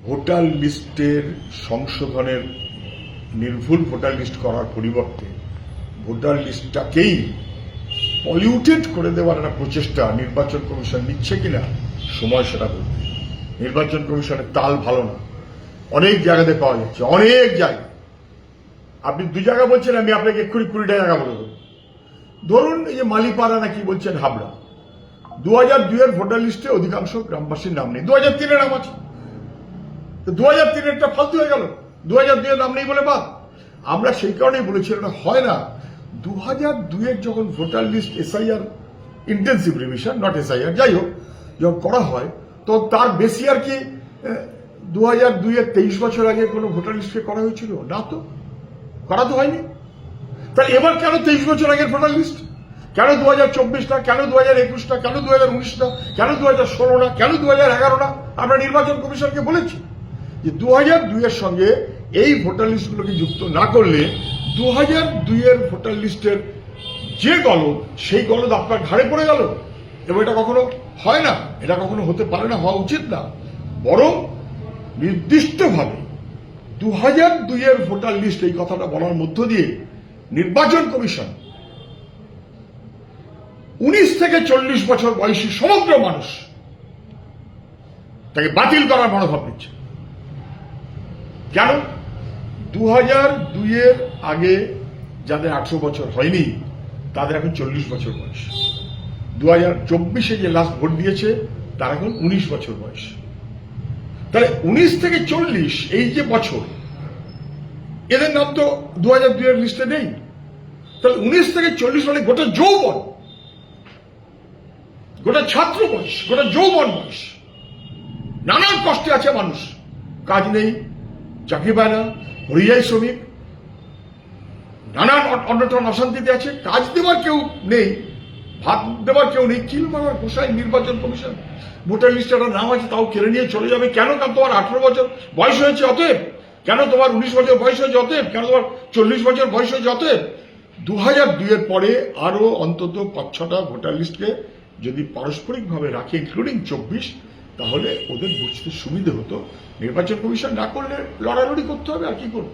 Voter লিস্টের সংশোধনের নির্ভুল ভোটার লিস্ট করার পরিবর্তে ভোটার লিস্টটাকেই পলিউটেড করে দেওয়ার একটা প্রচেষ্টা নির্বাচন কমিশন নিচ্ছে কিনা সময় সেটা বলবে। নির্বাচন কমিশনের তাল ভালো না, অনেক জায়গাতে পাওয়া যাচ্ছে, অনেক জায়গায়। আপনি দু জায়গা বলছেন, আমি আপনাকে এক্ষুনি 20টা জায়গা বলে দেবো। ধরুন এই যে মালিপাড়া নাকি বলছেন হাবড়া, 2002-এর ভোটার লিস্টে অধিকাংশ গ্রামবাসীর নাম নেই, 2003-এর নাম আছে। 2003-এরটা ফালতু হয়ে গেল, 2002-এর নাম নেই বলে বাদ। আমরা সেই কারণেই বলেছি এটা হয় না। 2002-এর যখন voter list S I R intensive revision, not S I R, যাই হোক, যখন করা হয় তো তার বেশি আর কি 2002-এর 23 বছর আগে কোনো ভোটার লিস্টকে করা হয়েছিল না? তো করা তো হয়নি। তাহলে এবার কেন 23 বছর আগের ভোটার লিস্ট? কেন 2024 না? কেন 2021 না? কেন 2019 না? কেন 2016 না? কেন 2011 না? আমরা নির্বাচন কমিশনকে বলেছি যে 2002-এর সঙ্গে এই ভোটার লিস্টগুলোকে যুক্ত না করলে 2002-এর ভোটার লিস্টের যে গলদ, সেই গলদ আপনার ঘাড়ে পড়ে গেল। এবং এটা কখনো হয় না, এটা কখনো হতে পারে না, হওয়া উচিত না। বরং নির্দিষ্টভাবে 2002-এর ভোটার লিস্ট এই কথাটা বলার মধ্য দিয়ে নির্বাচন কমিশন 19 থেকে 40 বছর বয়সী সমগ্র মানুষ তাকে বাতিল করার মনোভাব নিচ্ছে। কেন? 2002-এর আগে যাদের 18 বছর হয়নি তাদের এখন 40 বছর বয়স। 2024-এ যে লাস্ট ভোট দিয়েছে তার এখন 19 বছর বয়স। তাহলে 19 থেকে 40 এই যে বছর, এদের নাম তো 2002-এর লিস্টে নেই। তাহলে 19 থেকে 40 মানে গোটা যৌবন, গোটা ছাত্র বয়স, গোটা যৌবন বয়স। নানান কষ্টে আছে মানুষ, কাজ নেই, চাকরি পায় না, পরিযায়ী শ্রমিক, নানান অন্যতম অশান্তিতে আছে, কাজ দেওয়ার কেউ নেই, ভাত দেওয়ার কেউ নেই। কিল মারার ঘোষায় নির্বাচন কমিশন ভোটার লিস্টে একটা নাম আছে তাও কেড়ে নিয়ে চলে যাবে। কেন? কারণ তোমার 18 বছর বয়স হয়েছে অতএব। কেন? তোমার 19 বছর বয়স হয়েছে অতএব। কেন? তোমার 40 বছর বয়স হয়েছে অতএব। 2002-এর পরে আরো অন্তত 5-6টা ভোটার লিস্টকে যদি পারস্পরিকভাবে রাখে, ইনক্লুডিং 24, তাহলে ওদের বুঝতে সুবিধে হতো। নির্বাচন কমিশন না করলে লড়ালড়ি করতে হবে, আর কি করবো।